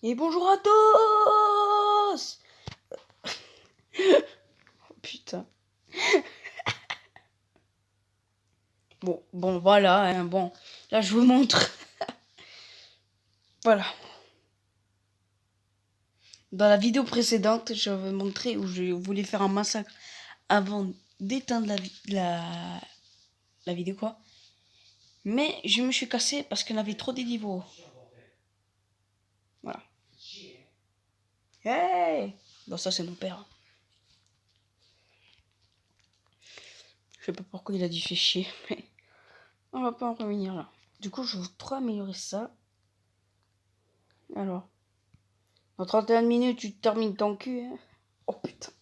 Et bonjour à tous. Oh, putain. Bon, voilà, hein, bon. Là, je vous montre. Voilà. Dans la vidéo précédente, je vous montrer où je voulais faire un massacre avant d'éteindre la vidéo, quoi. Mais je me suis cassé parce qu'il y en avait trop des niveaux. Voilà. Hey! Bon, ça, c'est mon père. Je sais pas pourquoi il a dit fait chier, mais on va pas en revenir là. Du coup, je veux trop améliorer ça. Alors, dans 31 minutes, tu termines ton cul. Hein. Oh putain.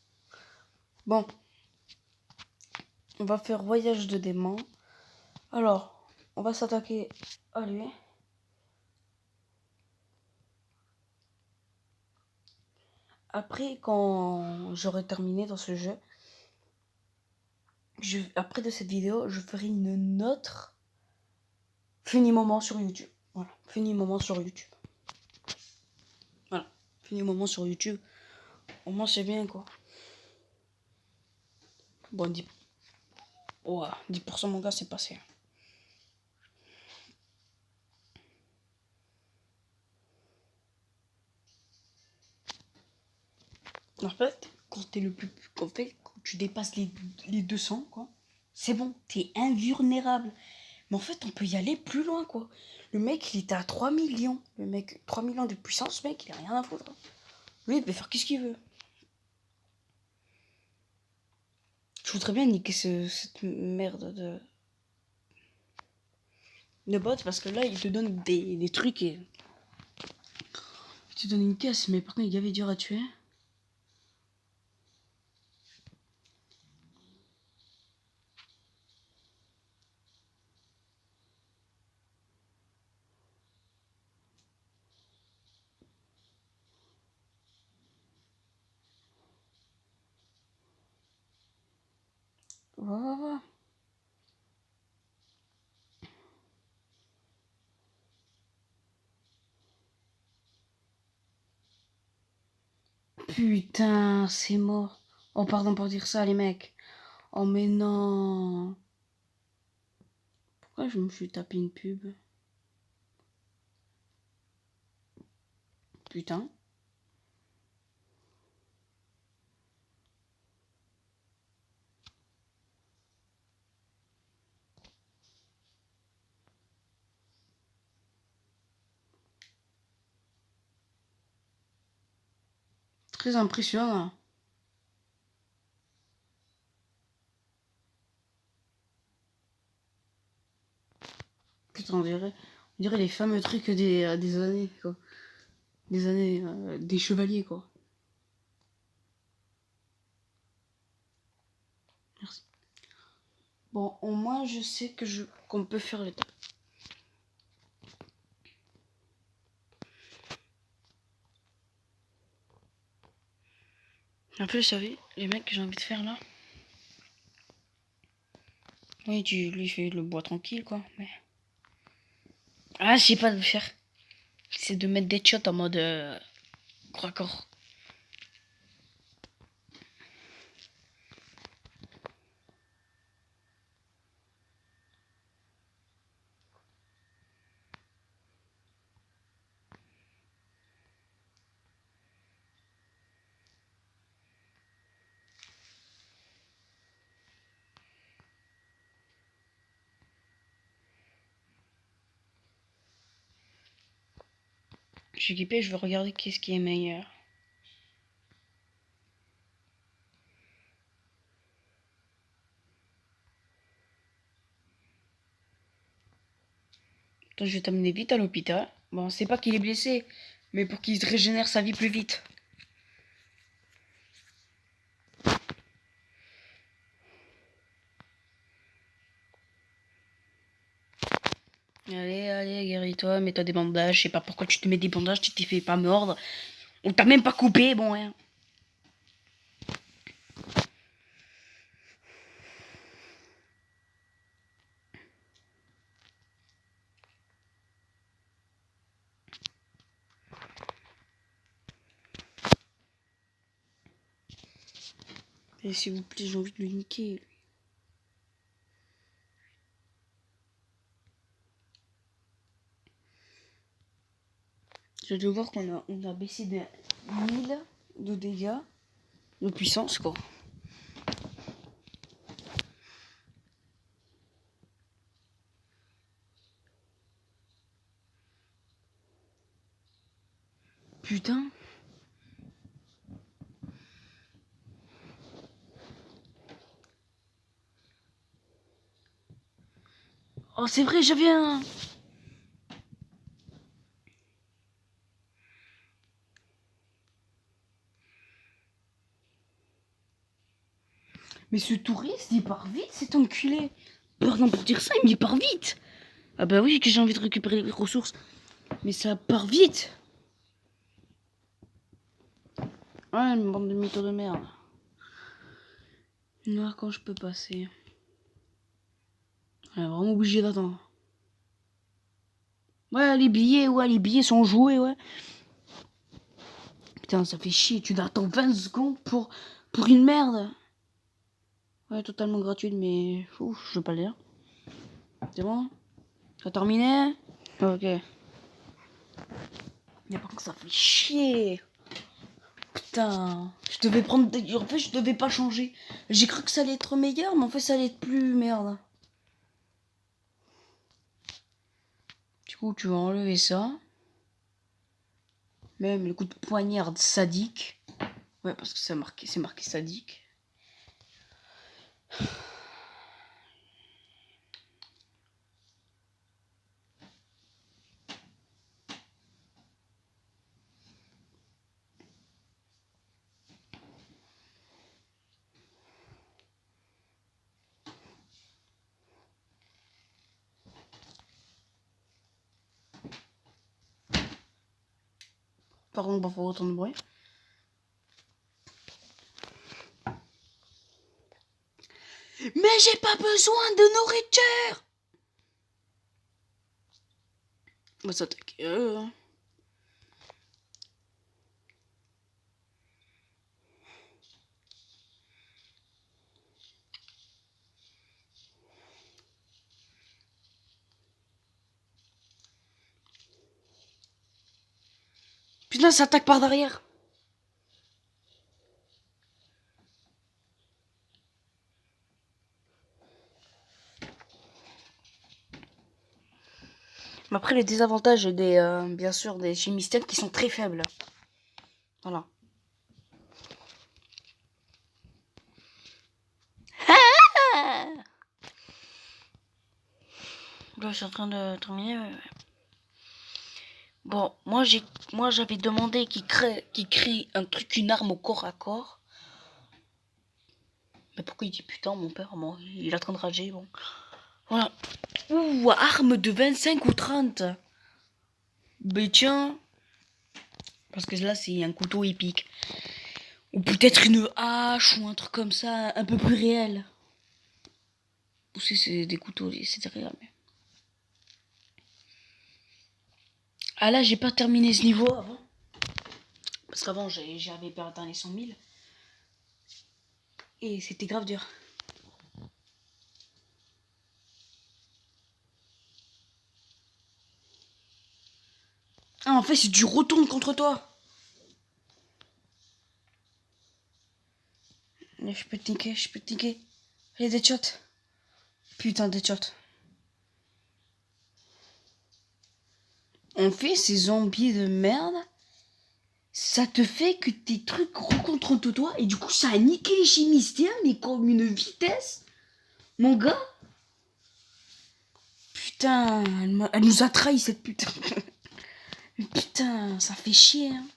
Bon. On va faire voyage de démon. Alors, on va s'attaquer à lui. Après, quand j'aurai terminé dans ce jeu, après de cette vidéo, je ferai une autre fini moment sur YouTube. Voilà, fini moment sur YouTube. Voilà, fini moment sur YouTube. Au moins, c'est bien, quoi. Bon, 10%, oh, 10% mon gars, c'est passé. En fait, quand t'es le plus... En fait, quand tu dépasses les 200, quoi, c'est bon, t'es invulnérable. Mais en fait, on peut y aller plus loin, quoi. Le mec, il était à 3 millions. Le mec, 3 millions de puissance, mec, il a rien à foutre. Lui, il peut faire qu'est-ce qu'il veut. Je voudrais bien niquer cette merde de bot parce que là, il te donne des trucs et... Il te donne une caisse, mais par contre, il est gavé dur à tuer. Va. Putain, c'est mort. Oh, pardon pour dire ça, les mecs. Oh, mais non. Pourquoi je me suis tapé une pub? Putain. Très impressionnant. Putain, on dirait les fameux trucs des années, quoi. Des années, des chevaliers, quoi. Merci. Bon, au moins, je sais qu'on peut faire les trucs. Un peu, vous savez, les mecs que j'ai envie de faire là. Oui, tu lui fais le bois tranquille, quoi. Mais... Ah, je sais pas de le faire. C'est de mettre des shots en mode corps. Je suis équipé, je vais regarder qu'est-ce qui est meilleur. Attends, je vais t'amener vite à l'hôpital. Bon, c'est pas qu'il est blessé, mais pour qu'il régénère sa vie plus vite. Allez, guéris-toi, mets-toi des bandages. Je sais pas pourquoi tu te mets des bandages, tu t'es fait pas mordre. On t'a même pas coupé, bon, hein. Et s'il vous plaît, j'ai envie de le niquer. Je dois voir on a baissé de 1000 de dégâts de puissance, quoi. Putain. Oh, c'est vrai, j'avais un... Mais ce touriste, il part vite, cet enculé. Pardon pour dire ça, mais il part vite. Ah bah oui, que j'ai envie de récupérer les ressources. Mais ça part vite. Ouais, une bande de mythos de merde. Voir quand je peux passer. On est vraiment obligé d'attendre. Ouais, les billets sont joués, ouais. Putain, ça fait chier, tu attends 20 secondes pour une merde. Ouais, totalement gratuite, mais ouf, je veux pas le dire. C'est bon? T'as terminé? Ok. Mais par contre, ça fait chier. Putain, je devais prendre... En fait, je devais pas changer. J'ai cru que ça allait être meilleur, mais en fait, ça allait être plus merde. Du coup, tu vas enlever ça. Même le coup de poignarde sadique. Ouais, parce que c'est marqué sadique. Par contre, on va faire autant de bruit. Mais j'ai pas besoin de nourriture. On va s'attaquer. Putain, ça attaque par derrière. Mais après, les désavantages des, bien sûr, des chimistènes qui sont très faibles. Voilà. Là, je suis en train de terminer. Bon, moi j'avais demandé qu'il crée un truc, une arme au corps à corps. Mais pourquoi il dit putain, mon père, bon, il est en train de rager, bon. Voilà. Ouh, arme de 25 ou 30. Ben tiens. Parce que là, c'est un couteau épique. Ou peut-être une hache ou un truc comme ça, un peu plus réel. Ou si c'est des couteaux, c'est réel. Mais... Ah là, j'ai pas terminé ce niveau avant. Parce qu'avant, j'avais pas atteint les 100 000. Et c'était grave dur. Ah, en fait, c'est du retourne contre toi. Je peux te niquer. Allez, deadshot. Putain, deadshot. En fait, ces zombies de merde, ça te fait que tes trucs rencontrent entre toi et du coup, ça a niqué les chimistiens, mais comme une vitesse. Mon gars. Putain, elle nous a trahi cette putain. Putain, ça fait chier, hein.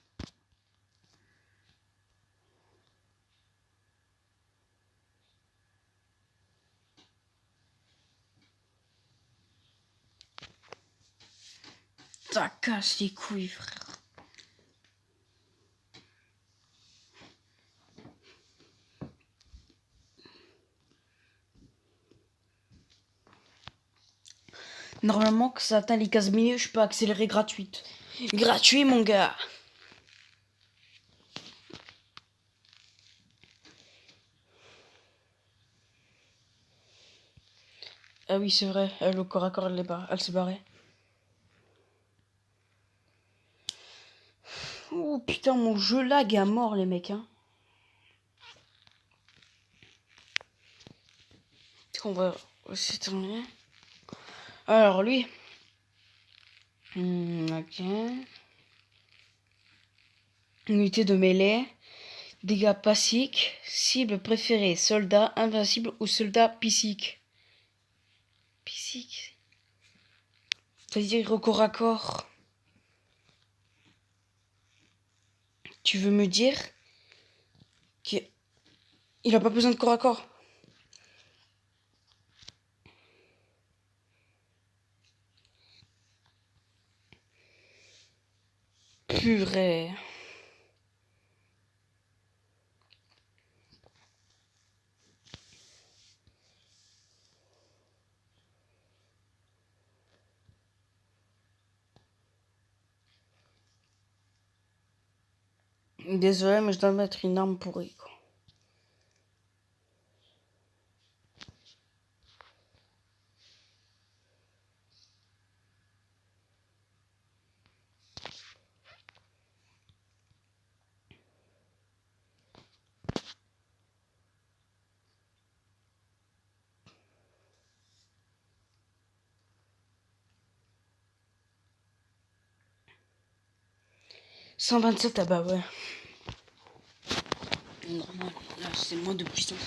Ça casse les couilles, frère. Normalement, que ça atteint les 15 minutes, je peux accélérer gratuite. Gratuit, mon gars. Ah oui, c'est vrai. Elle, au corps à corps, elle s'est barrée. Oh putain, mon jeu lag à mort, les mecs. Hein. Est-ce qu'on va aussi terminer? Alors, lui. Ok. Unité de mêlée. Dégâts passiques. Cible préférée. Soldat invincible ou soldat psychique. Psychique. C'est-à-dire au corps à corps. Tu veux me dire qu'il a pas besoin de corps à corps? Purée. Désolé, mais je dois mettre une arme pourrie, quoi. « 127, ah bah ouais. Normal, là c'est moins de puissance.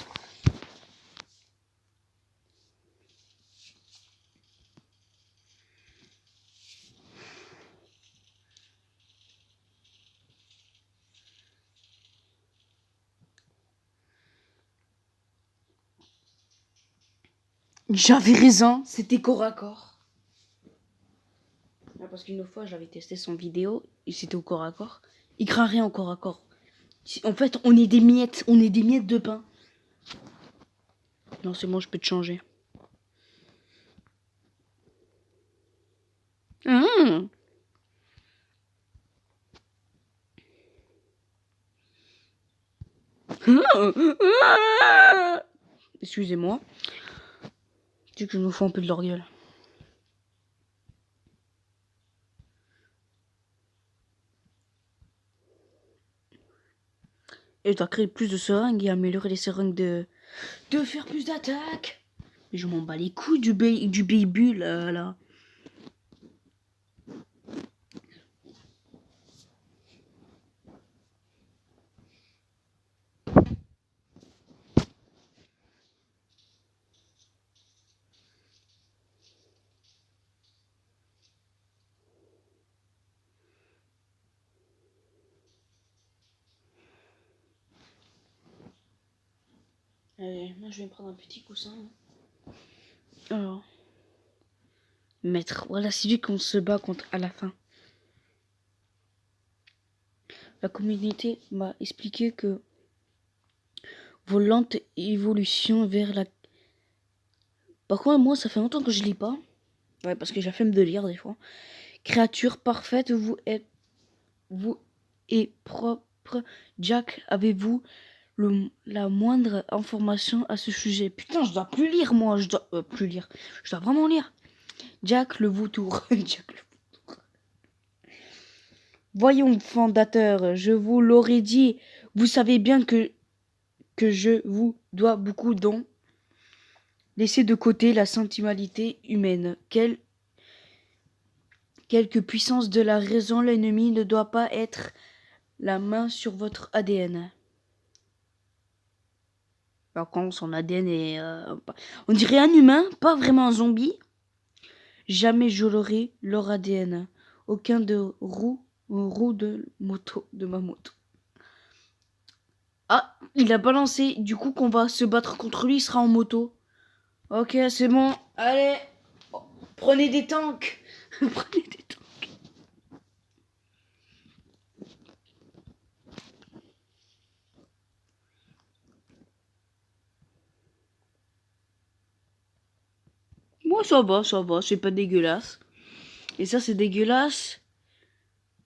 J'avais raison, c'était corps à corps. Ah, parce qu'une fois j'avais testé son vidéo et c'était au corps à corps. Il craint rien au corps à corps. En fait, on est des miettes de pain. Non, c'est bon, je peux te changer. Mmh. Excusez-moi. Tu sais que je me fous un peu de leur gueule. Et je dois créer plus de seringues et améliorer les seringues de faire plus d'attaques. Mais je m'en bats les couilles du baby là. Allez, moi je vais me prendre un petit coussin. Alors. Maître, voilà, c'est lui qu'on se bat contre à la fin. La communauté m'a expliqué que vos lentes évolutions vers la... Par contre, moi, ça fait longtemps que je lis pas. Ouais, parce que j'ai la flemme de lire des fois. Créature parfaite, vous et propre. Jack, avez-vous la moindre information à ce sujet? Putain, je dois plus lire, moi. Je dois plus lire. Je dois vraiment lire. Jack le vautour. Jack le... Voyons, fondateur, je vous l'aurais dit. Vous savez bien que je vous dois beaucoup dont laissez de côté la sentimentalité humaine. Quelque puissance de la raison, l'ennemi ne doit pas être la main sur votre ADN. Par contre, son ADN est... on dirait un humain, pas vraiment un zombie. Jamais je l'aurai leur ADN. Aucun de roue de ma moto. Ah, il a balancé. Du coup, qu'on va se battre contre lui, il sera en moto. Ok, c'est bon. Allez, prenez des tanks. Prenez des tanks. Moi, ça va, c'est pas dégueulasse. Et ça, c'est dégueulasse.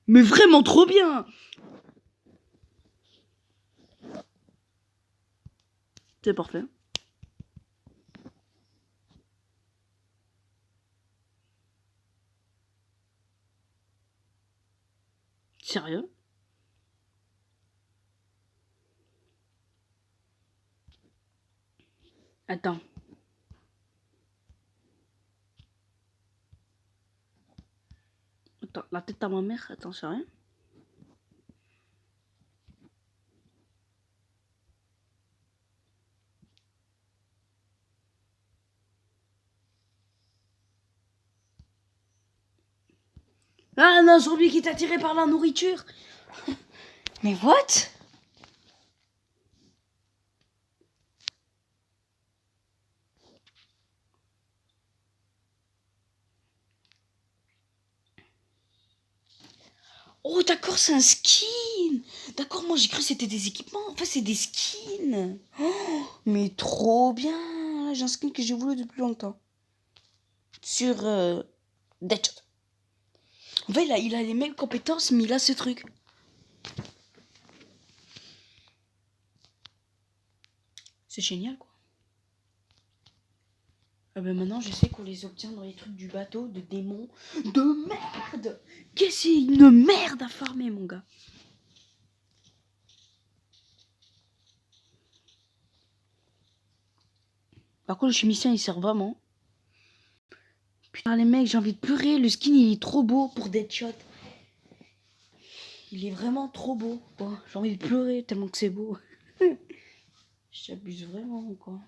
Mais vraiment trop bien. C'est parfait. Sérieux? Attends. Attends, la tête à ma mère, attends, sérieux? Ah, un zombie qui est attiré par la nourriture. Mais what? Oh, d'accord, c'est un skin. D'accord, moi j'ai cru que c'était des équipements. En fait, c'est des skins. Oh, mais trop bien. Là, j'ai un skin que j'ai voulu depuis longtemps. Sur Deadshot. En fait, il a les mêmes compétences, mais il a ce truc. C'est génial, quoi. Ah ben maintenant, je sais qu'on les obtient dans les trucs du bateau, de démons. De merde. Qu'est-ce que c'est une merde à farmer, mon gars. Par contre, le chimicien, il sert vraiment. Putain, les mecs, j'ai envie de pleurer. Le skin, il est trop beau pour Deadshot. Il est vraiment trop beau. Oh, j'ai envie de pleurer tellement que c'est beau. J'abuse vraiment, quoi.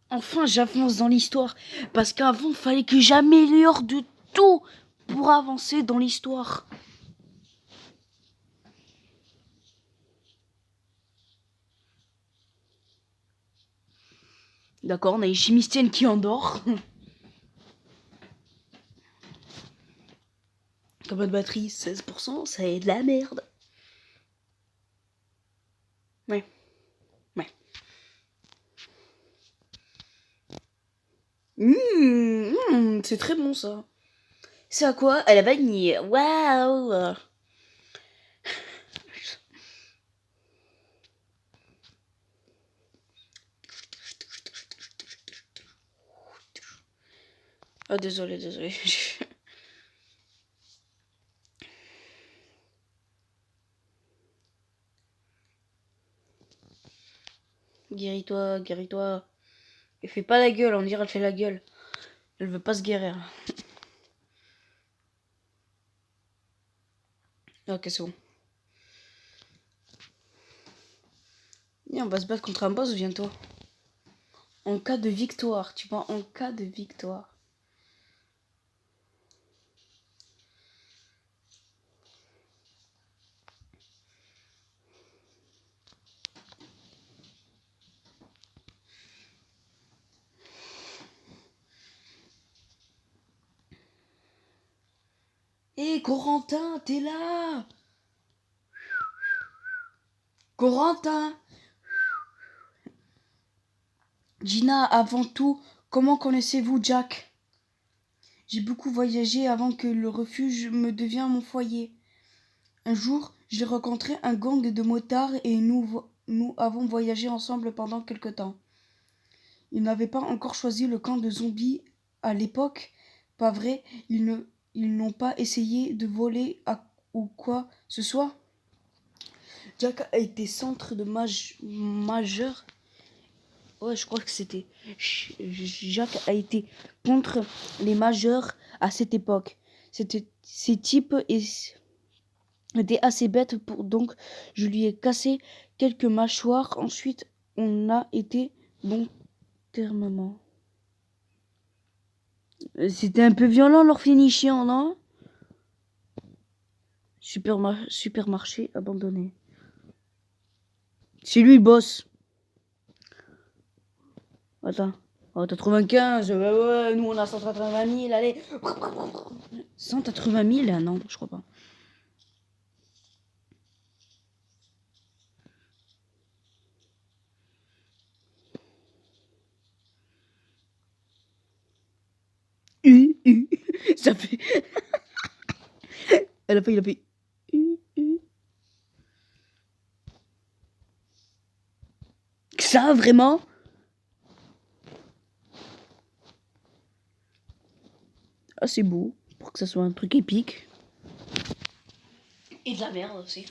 Enfin, j'avance dans l'histoire. Parce qu'avant, il fallait que j'améliore de tout pour avancer dans l'histoire. D'accord, on a une chimicienne qui endort. Comme de batterie, 16%, c'est de la merde. Ouais. Ouais. C'est très bon ça. C'est à quoi? À la vanille. Waouh. Ah, désolé, désolé. Guéris-toi, guéris-toi. Elle fait pas la gueule, on dirait elle fait la gueule. Elle veut pas se guérir. Ok, c'est bon. Et on va se battre contre un boss bientôt. En cas de victoire, tu vois, en cas de victoire. Hé, Corentin, t'es là? Corentin! Gina, avant tout, comment connaissez-vous Jack? J'ai beaucoup voyagé avant que le refuge me devienne mon foyer. Un jour, j'ai rencontré un gang de motards et nous avons voyagé ensemble pendant quelque temps. Ils n'avaient pas encore choisi le camp de zombies à l'époque, pas vrai, ils n'ont pas essayé de voler ou quoi que ce soit. Jack a été centre de majeur. Ouais, je crois que c'était. Jack a été contre les majeurs à cette époque. Ces types étaient assez bêtes donc je lui ai cassé quelques mâchoires. Ensuite, on a été bon termement. C'était un peu violent leur finition, non? Supermarché abandonné. C'est lui le boss. Attends. Oh, t'as 95, ouais, nous on a 180 000, allez. 180 000? Non, je crois pas. Ça fait. À la fin, il a fait. ça, vraiment? Ah, c'est beau. Pour que ça soit un truc épique. Et de la merde aussi.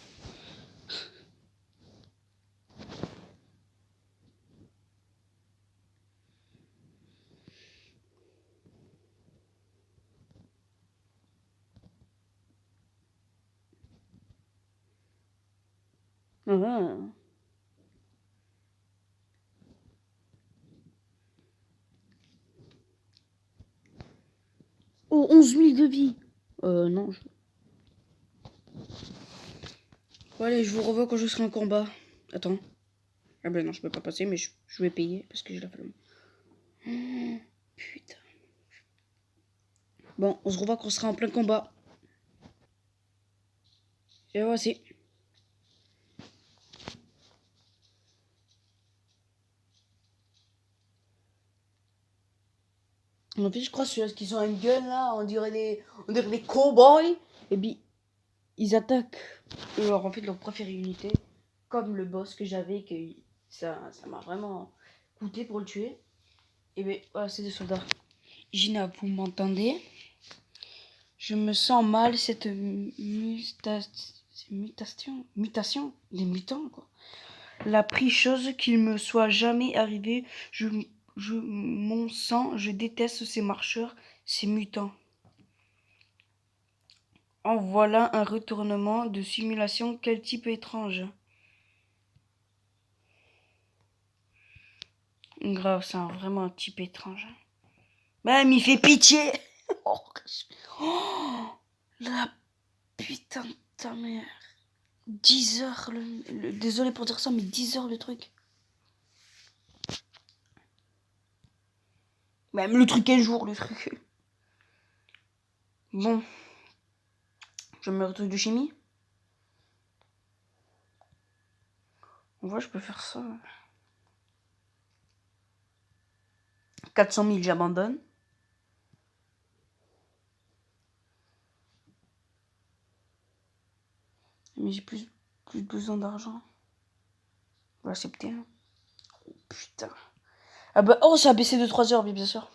Ah. Oh, 11 000 de vie. Non. Bon, allez, je vous revois quand je serai en combat. Attends. Ah ben non, je peux pas passer, mais je vais payer parce que j'ai la flemme. Oh, putain. Bon, on se revoit quand on sera en plein combat. Et voici. En fait, je crois ceux qui sont une gun là, on dirait des cowboys. Et puis, ils attaquent en fait leur préférée unité. Comme le boss que j'avais, que ça m'a vraiment coûté pour le tuer. Et bien, voilà, c'est des soldats. Gina, vous m'entendez? Je me sens mal, cette mutation des mutants, quoi. La pire chose qu'il me soit jamais arrivé, mon sang, je déteste ces marcheurs, ces mutants. En voilà un retournement de simulation, quel type étrange. Grave, c'est vraiment un type étrange. Même il fait pitié. Oh, la putain de ta mère. 10 heures, désolé pour dire ça, mais 10 heures le truc. Même le truc est jour, le truc. Bon. Je mets le truc de chimie. On voit, je peux faire ça. 400 000, j'abandonne. Mais j'ai plus besoin d'argent. On va accepter. Oh, putain. Ah bah, oh, ça a baissé de 3 heures, bien sûr.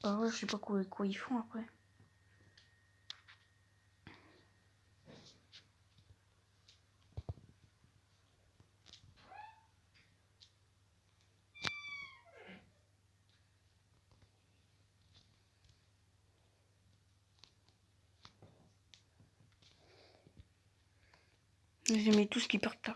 Ah ouais, je sais pas quoi ils font après. J'ai mis tout ce qui part là.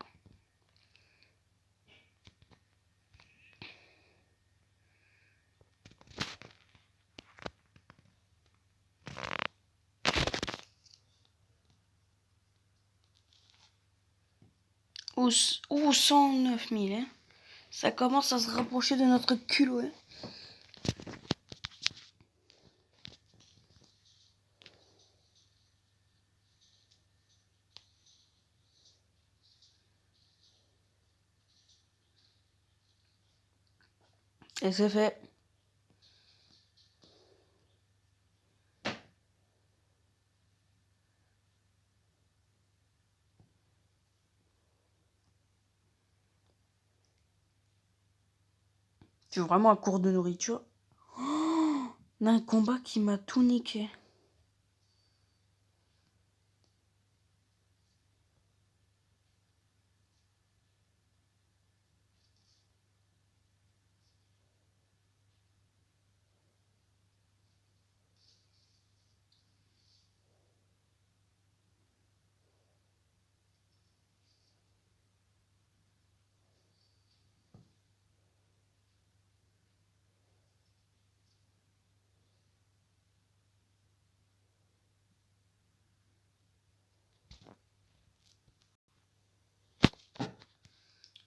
Ou 109 000, hein. Ça commence à se rapprocher de notre culot, hein. Et c'est fait. C'est vraiment un cours de nourriture. Oh, un combat qui m'a tout niqué.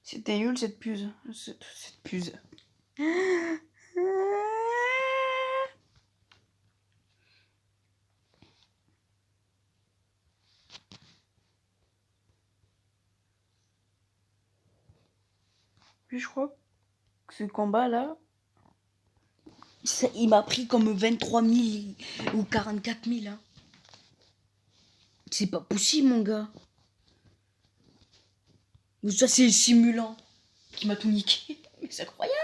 C'était nul cette puse. Cette puse. Puis je crois que ce combat là, il m'a pris comme 23 000 ou 44 000. Hein. C'est pas possible, mon gars. Ou ça, c'est le simulant qui m'a tout niqué. Mais c'est incroyable.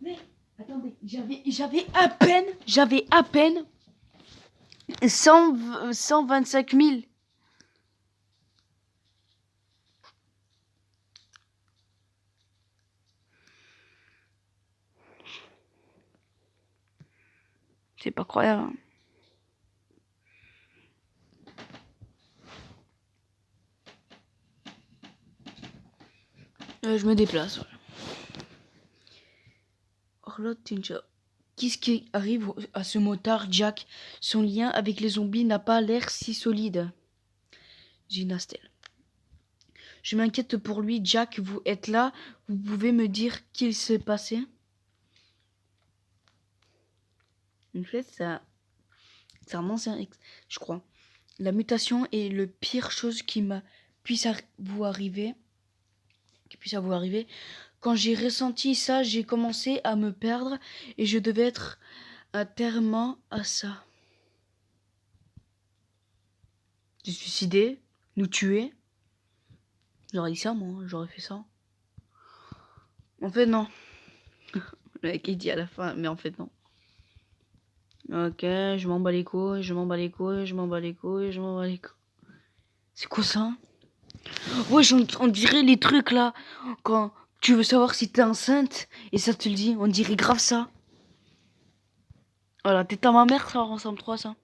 Mais attendez, j'avais à peine 125 000. C'est pas croyable. Je me déplace. Ouais. Orlot Tinja. Qu'est-ce qui arrive à ce motard, Jack? Son lien avec les zombies n'a pas l'air si solide. Ginastel. Je m'inquiète pour lui, Jack. Vous êtes là? Vous pouvez me dire qu'il s'est passé? En fait, c'est un ancien ex, je crois. La mutation est le pire chose qui puisse vous arriver. Qui puisse à vous arriver. Quand j'ai ressenti ça, j'ai commencé à me perdre et je devais être un terme à ça. J'ai suicidé, nous tuer. J'aurais dit ça, moi, j'aurais fait ça. En fait, non. Le mec, il dit à la fin, mais en fait, non. Ok, je m'en bats les couilles, je m'en bats les couilles, je m'en bats les couilles, je m'en bats les couilles. C'est quoi ça? Ouais, on dirait les trucs là, quand tu veux savoir si t'es enceinte, et ça te le dit, on dirait grave ça. Voilà, t'es à ma mère, ça ressemble trop à ça.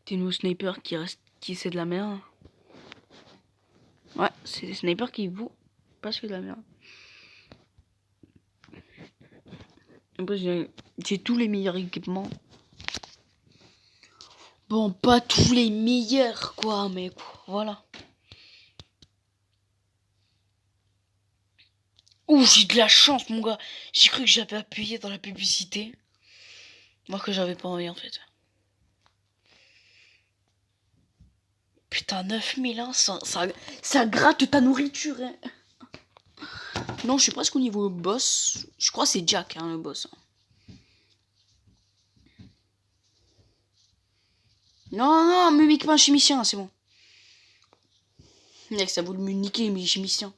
T'es nos snipers qui c'est de la merde. Ouais, c'est des snipers qui vous passent que de la merde. Après, j'ai tous les meilleurs équipements. Bon, pas tous les meilleurs, quoi, mais quoi, voilà. Ouh, j'ai de la chance, mon gars. J'ai cru que j'avais appuyé dans la publicité. Moi que j'avais pas envie, en fait. Putain, 9000, hein, ça gratte ta nourriture, hein. Non, je suis presque au niveau boss. Je crois que c'est Jack, hein, le boss. Non, non, me nique pas un chimicien, c'est bon. Mec, ça voulu me niquer, mes chimiciens.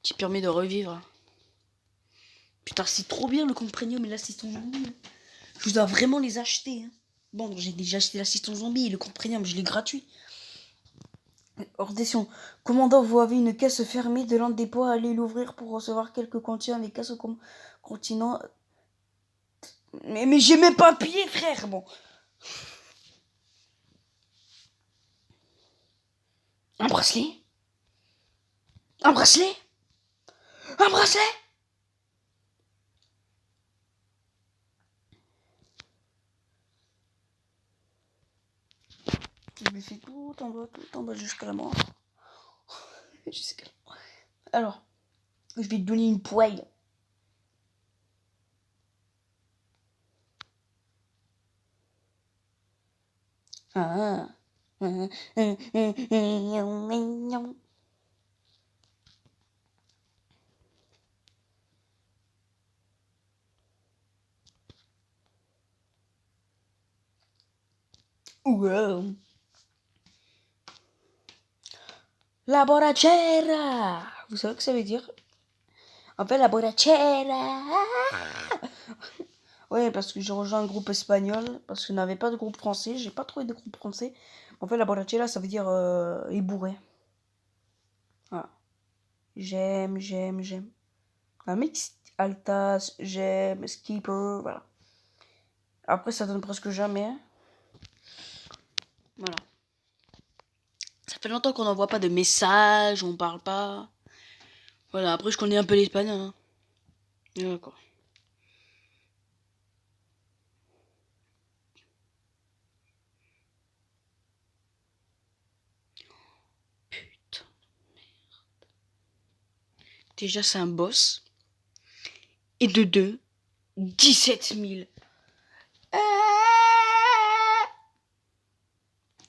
Qui permet de revivre. Putain, c'est trop bien le comprenium et l'assistant zombie. Je dois vraiment les acheter. Hein. Bon, j'ai déjà acheté l'assistant zombie et le comprenium, je l'ai gratuit. Hors question. Commandant, vous avez une caisse fermée de l'un des dépôt. Allez l'ouvrir pour recevoir quelques contiennent les caisses au continent. Mais j'ai même pas appuyé, frère. Bon. Un bracelet? Un bracelet? Un bracelet? Je lui fais tout en bas jusqu'à la mort. Jusqu'à la mort. Alors, je vais te donner une poêle. Ah. Wow. Laboracera. Vous savez ce que ça veut dire? En fait, laboracera. Ouais, parce que j'ai rejoint un groupe espagnol, parce que je n'avais pas de groupe français, j'ai pas trouvé de groupe français. En fait, la borrachera, ça veut dire les bourrés. Voilà. J'aime. Un mix Altas, j'aime, Skipper, voilà. Après, ça donne presque jamais. Voilà. Ça fait longtemps qu'on n'envoie pas de messages, on parle pas. Voilà, après, je connais un peu l'espagnol. Hein. D'accord. Putain, merde. Déjà, c'est un boss. Et de deux, 17 000.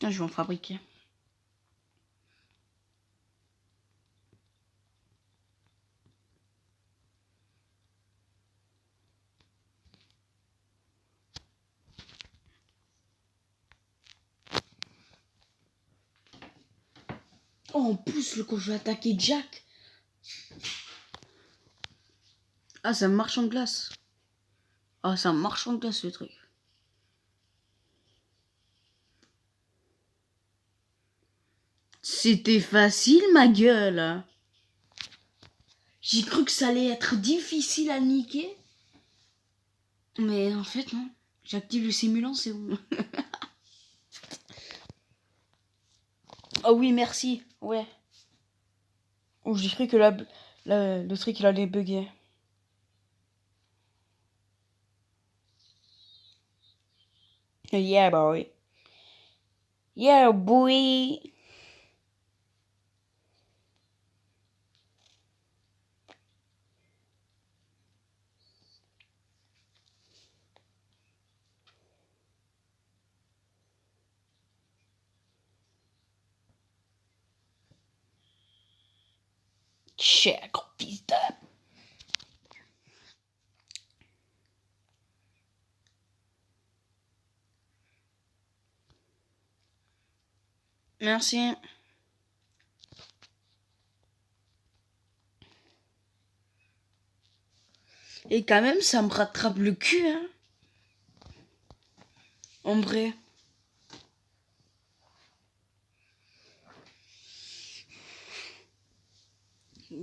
Je vais en fabriquer. Oh, en plus, quand je vais attaquer Jack. Ah, c'est un marchand de glace. Ah, c'est un marchand de glace, le truc. C'était facile, ma gueule. J'ai cru que ça allait être difficile à niquer. Mais en fait, non. J'active le simulant, c'est bon. Oh oui, merci. Ouais. Oh, j'ai cru que le truc, il allait bugger. Yeah, boy. Yeah, boy. Cher, gros fils de... Merci. Et quand même, ça me rattrape le cul, hein. En vrai.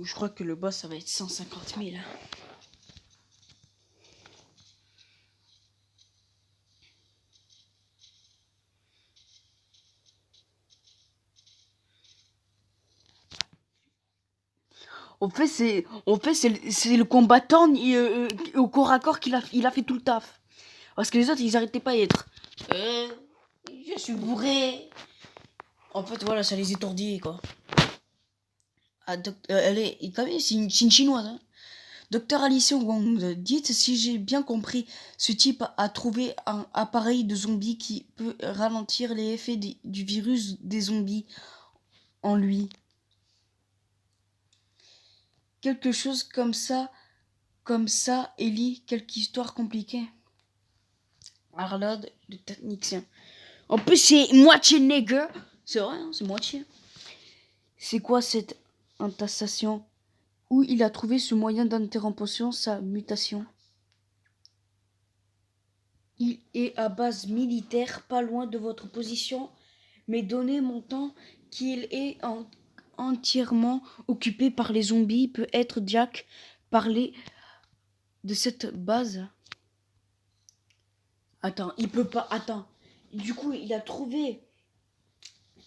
Je crois que le boss, ça va être 150 000. C'est le combattant au corps à corps il a fait tout le taf. Parce que les autres, ils arrêtaient pas d'être. Je suis bourré. En fait, voilà, ça les étourdit, quoi. Ah, quand même, c'est une chinoise, hein. Docteur Alice Wong, dites si j'ai bien compris, ce type a trouvé un appareil de zombie qui peut ralentir les effets du virus des zombies en lui. Quelque chose comme ça, Ellie, quelque histoire compliquée. Arlode, le technicien. En plus, c'est moitié nègre. C'est vrai, hein, c'est moitié. C'est quoi cette entassation? Où il a trouvé ce moyen d'interromption, sa mutation? Il est à base militaire, pas loin de votre position, mais donnez mon temps qu'il est entièrement occupé par les zombies. Peut être Jack parler de cette base? Attends, il peut pas. Attends. Du coup, il a trouvé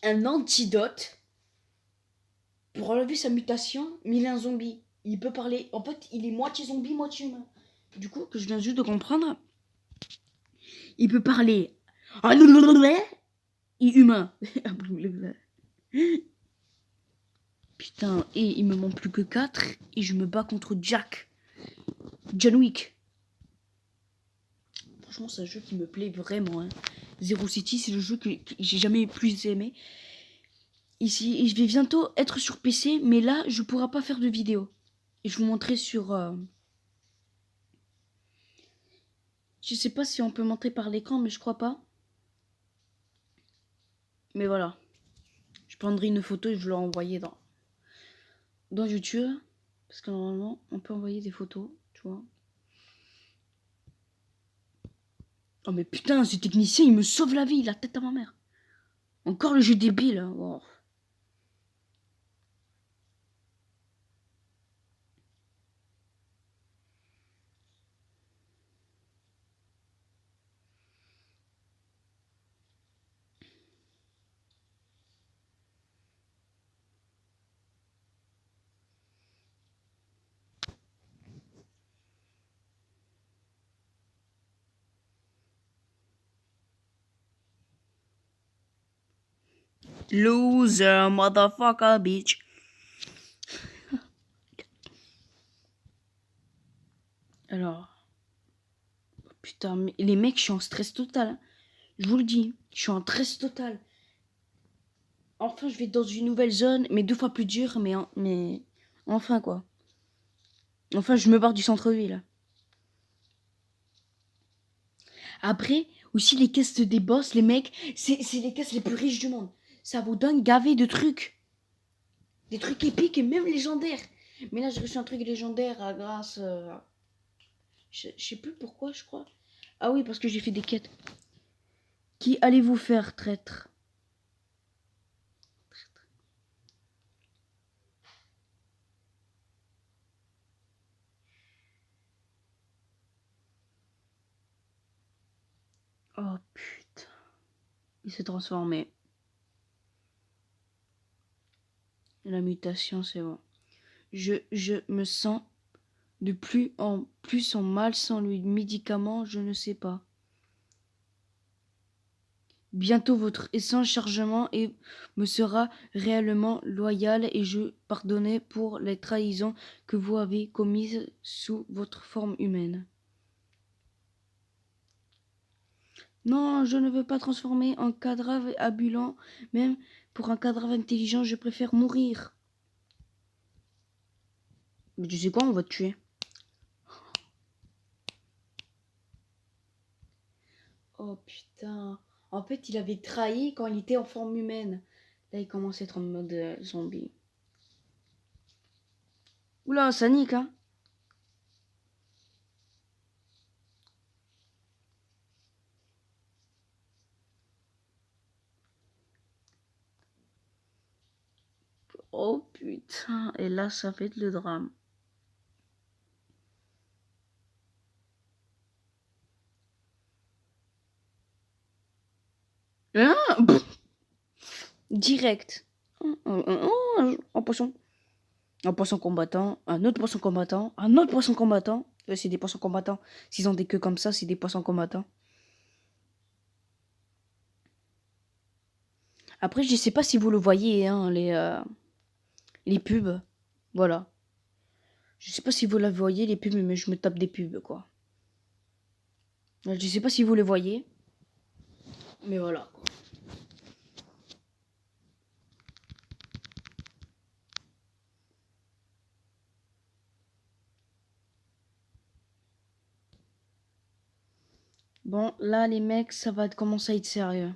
un antidote pour enlever sa mutation, mais il est un zombie. Il peut parler. En fait, il est moitié zombie, moitié humain. Du coup, que je viens juste de comprendre, il peut parler. Et humain. Putain, et il me manque plus que 4 et je me bats contre Jack. John Wick. Franchement, c'est un jeu qui me plaît vraiment. Hein. Zero City, c'est le jeu que j'ai jamais plus aimé. Ici, et je vais bientôt être sur PC, mais là, je ne pourrai pas faire de vidéo. Et je vous montrer sur... Je sais pas si on peut montrer par l'écran, mais je crois pas. Mais voilà. Je prendrai une photo et je l'ai envoyer dans YouTube. Parce que normalement, on peut envoyer des photos, tu vois. Oh mais putain, ce technicien, il me sauve la vie, la tête à ma mère. Encore le jeu débile. Hein. Oh. Loser, motherfucker, bitch. Alors. Putain, mais les mecs, je suis en stress total. Hein. Je vous le dis, je suis en stress total. Enfin, je vais dans une nouvelle zone, mais 2 fois plus dure, mais enfin quoi. Enfin, je me barre du centre-ville. Après, aussi les caisses des boss, les mecs, c'est les caisses les plus riches du monde. Ça vous donne gavé de trucs. Des trucs épiques et même légendaires. Mais là, j'ai reçu un truc légendaire grâce... je sais plus pourquoi, je crois. Ah oui, parce que j'ai fait des quêtes. Qui allez-vous faire, traître? Oh putain. Il s'est transformé. La mutation, c'est bon. Je me sens de plus en plus en mal sans le médicament, je ne sais pas. Bientôt votre essence chargement et me sera réellement loyal et je pardonne pour les trahisons que vous avez commises sous votre forme humaine. Non, je ne veux pas transformer en cadavre ambulant. Même pour un cadavre intelligent, je préfère mourir. Mais tu sais quoi, on va te tuer. Oh putain. En fait, il avait trahi quand il était en forme humaine. Là, il commence à être en mode zombie. Oula, ça nique, hein. Oh putain. Et là, ça va être le drame. Hein? Direct. En poisson. Un poisson combattant, un autre poisson combattant, un autre poisson combattant. C'est des poissons combattants. S'ils ont des queues comme ça, c'est des poissons combattants. Après, je sais pas si vous le voyez, hein, les pubs. Voilà. Je sais pas si vous la voyez, les pubs, mais je me tape des pubs, quoi. Je sais pas si vous les voyez. Mais voilà. Bon, là, les mecs, ça va commencer à être sérieux.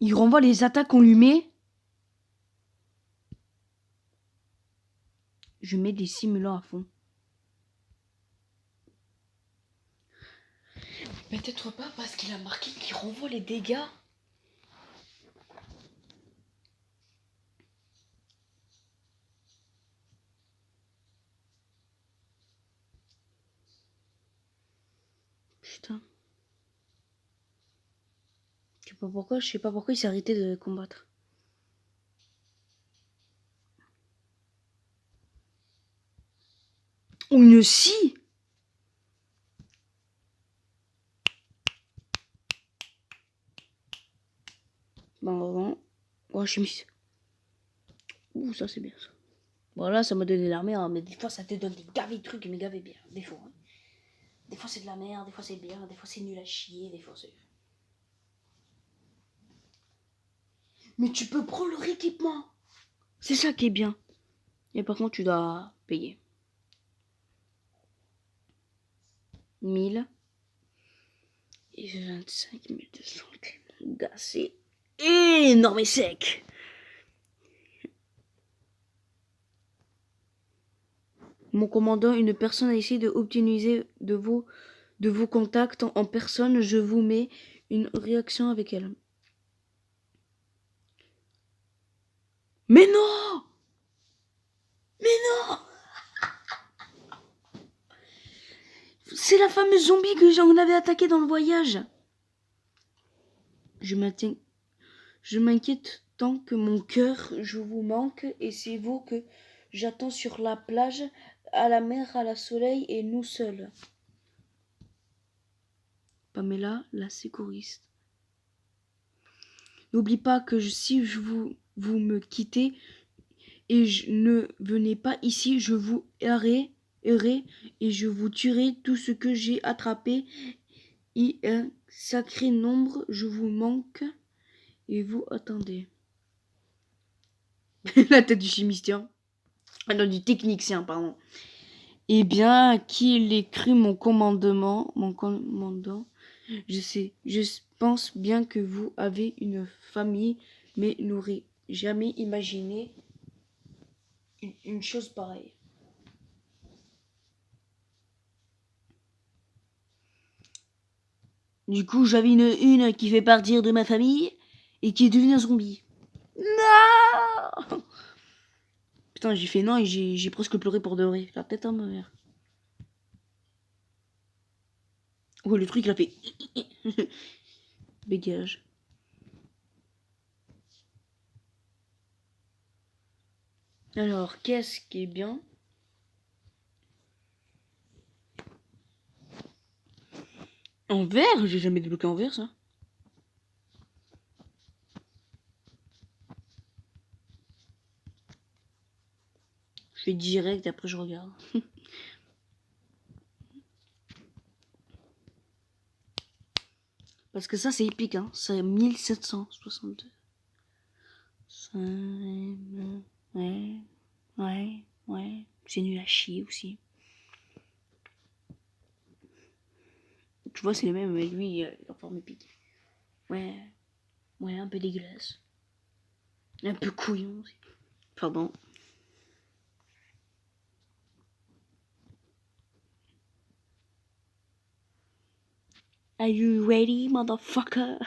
Il renvoie les attaques qu'on lui met. Je mets des simulants à fond. Peut-être pas parce qu'il a marqué qu'il renvoie les dégâts. Putain. Je sais pas pourquoi il s'est arrêté de combattre. Ou une scie. Bon, oh, chemise. Ouh, ça c'est bien ça. Voilà, ça m'a donné la merde, mais des fois ça te donne des gavés de trucs, mais gavés bien. Des fois. Hein. Des fois c'est de la merde, des fois c'est bien, des fois c'est nul à chier, des fois c'est. Mais tu peux prendre leur équipement. C'est ça qui est bien. Et par contre, tu dois payer. 1000 et 25 200. Gars, c'est énorme et sec. Mon commandant, une personne a essayé d'optimiser de vos contacts en personne. Je vous mets une réaction avec elle. Mais non! Mais non! C'est la fameuse zombie que j'en avais attaquée dans le voyage. Je m'inquiète tant que mon cœur, je vous manque, et c'est vous que j'attends sur la plage, à la mer, à la soleil, et nous seuls. Pamela, la secouriste. N'oublie pas que si vous me quittez et je ne venez pas ici, je vous errai et je vous tuerai tout ce que j'ai attrapé. Et un sacré nombre, je vous manque Et vous attendez. La tête du chimiste. Ah non, du technicien, pardon. Eh bien, qu'il ait cru mon commandant, je sais, je pense bien que vous avez une famille, mais n'aurais jamais imaginé une chose pareille. Du coup, j'avais une qui fait partir de ma famille et qui est devenue un zombie. Non! Putain, j'ai fait non et j'ai presque pleuré pour de vrai. La tête à ma mère. Ouais, le truc, il a fait... Dégage. Alors, qu'est-ce qui est bien? En vert? J'ai jamais débloqué en vert, ça. Je fais direct, après je regarde. Parce que ça, c'est épique, hein. C'est 1762. Ouais, ouais. C'est nul à chier aussi. Tu vois, c'est les mêmes, mais lui, il est en forme épique. Ouais, un peu dégueulasse. Un peu couillon aussi. Pardon. Are you ready, motherfucker?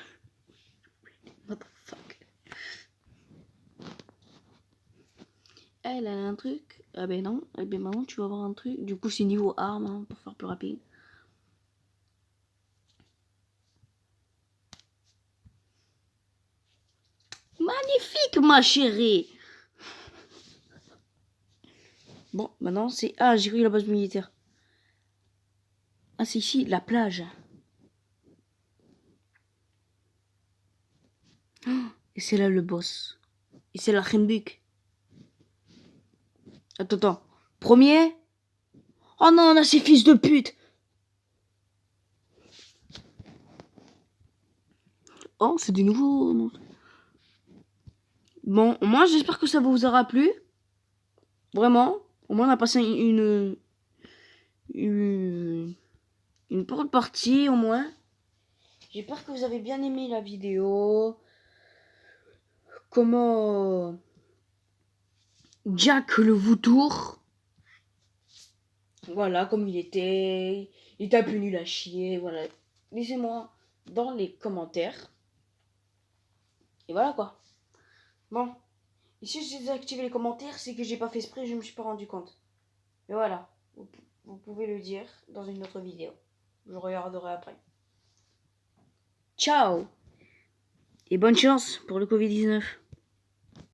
Motherfucker. Elle a un truc. Ah ben non. Eh ben maintenant, tu vas avoir un truc. Du coup, c'est niveau arme, hein, pour faire plus rapide. Magnifique, ma chérie. Bon, maintenant, c'est... Ah, j'ai cru la base militaire. Ah, c'est ici, la plage. Et c'est là le boss. Et c'est la Rembuk. Attends. Premier. Oh non, on a ces fils de pute. Oh, c'est des nouveaux. Bon, au moins, j'espère que ça vous aura plu. Vraiment. Au moins, on a passé une bonne partie, au moins. J'espère que vous avez bien aimé la vidéo. Comment Jack le vautour. Voilà, comme il était. Il était un peu nul à chier. Voilà. Laissez-moi dans les commentaires. Et voilà quoi. Bon. Et si j'ai désactivé les commentaires, c'est que j'ai pas fait exprès, je me suis pas rendu compte. Mais voilà. Vous pouvez le dire dans une autre vidéo. Je regarderai après. Ciao. Et bonne chance pour le Covid-19.